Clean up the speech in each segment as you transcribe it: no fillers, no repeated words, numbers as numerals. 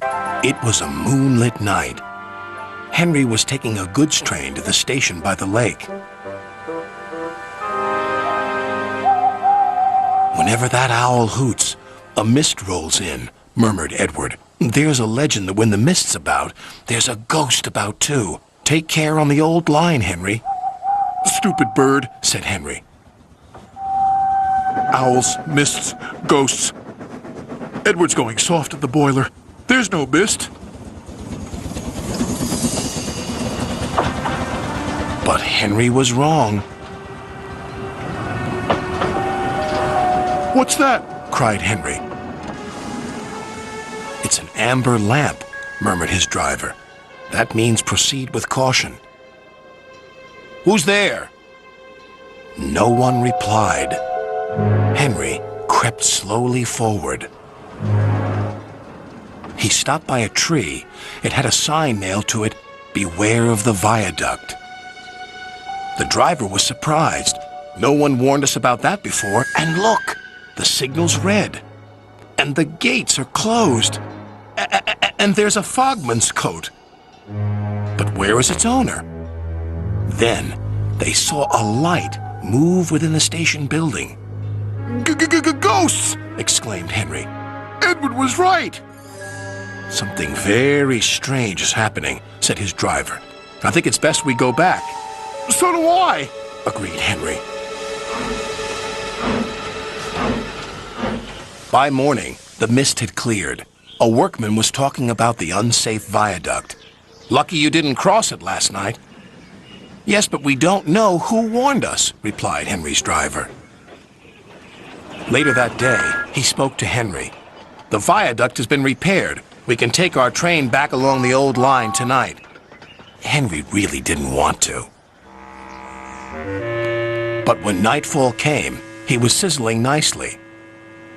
It was a moonlit night. Henry was taking a goods train to the station by the lake. Whenever that owl hoots, a mist rolls in, murmured Edward. There's a legend that when the mist's about, there's a ghost about too. Take care on the old line, Henry. Stupid bird, said Henry. Owls, mists, ghosts. Edward's going soft at the boiler. There's no mist. But Henry was wrong. What's that? Cried Henry. It's an amber lamp, murmured his driver. That means proceed with caution. Who's there? No one replied. Henry crept slowly forward. He stopped by a tree. It had a sign nailed to it, "Beware of the viaduct." The driver was surprised. No one warned us about that before. And look, the signal's red. And the gates are closed. And there's a fogman's coat. But where is its owner? Then they saw a light move within the station building. Ghosts! Exclaimed Henry. Edward was right. Something very strange is happening, said his driver. I think it's best we go back. So do I, agreed Henry. By morning, the mist had cleared. A workman was talking about the unsafe viaduct. Lucky you didn't cross it last night. Yes, but we don't know who warned us, replied Henry's driver. Later that day, he spoke to Henry. The viaduct has been repaired. We can take our train back along the old line tonight. Henry really didn't want to. But when nightfall came, he was sizzling nicely.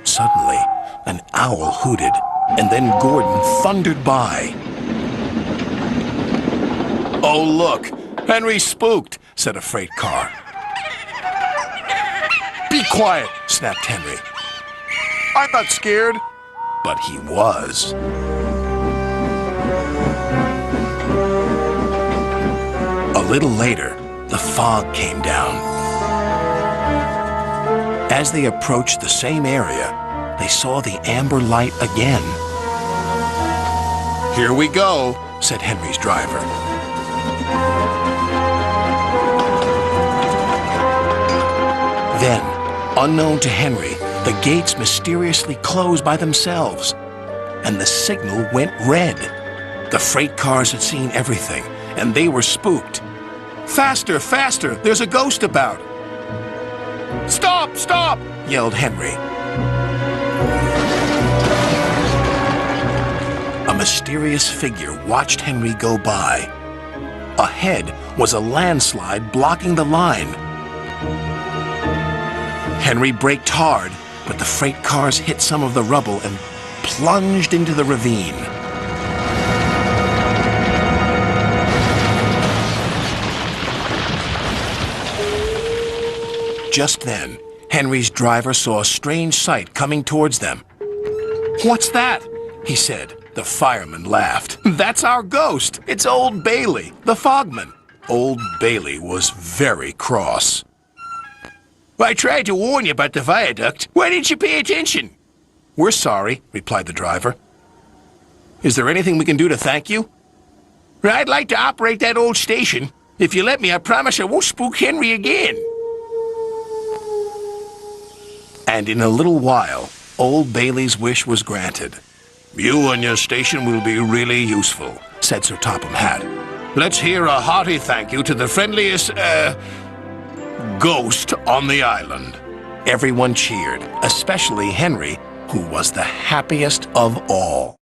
Suddenly, an owl hooted, and then Gordon thundered by. Oh, look! Henry's spooked, said a freight car. Be quiet, snapped Henry. I'm not scared. But he was. A little later, the fog came down. As they approached the same area, they saw the amber light again. Here we go, said Henry's driver. Then, unknown to Henry, the gates mysteriously closed by themselves, and the signal went red. The freight cars had seen everything, and they were spooked. Faster, faster, there's a ghost about. Stop, stop, yelled Henry. A mysterious figure watched Henry go by. Ahead was a landslide blocking the line. Henry braked hard, but the freight cars hit some of the rubble and plunged into the ravine. Just then, Henry's driver saw a strange sight coming towards them. What's that? He said. The fireman laughed. That's our ghost. It's Old Bailey, the fogman. Old Bailey was very cross. I tried to warn you about the viaduct. Why didn't you pay attention? We're sorry, replied the driver. Is there anything we can do to thank you? I'd like to operate that old station. If you let me, I promise I won't spook Henry again. And in a little while, Old Bailey's wish was granted. You and your station will be really useful, said Sir Topham Hatt. Let's hear a hearty thank you to the friendliest, ghost on the island. Everyone cheered, especially Henry, who was the happiest of all.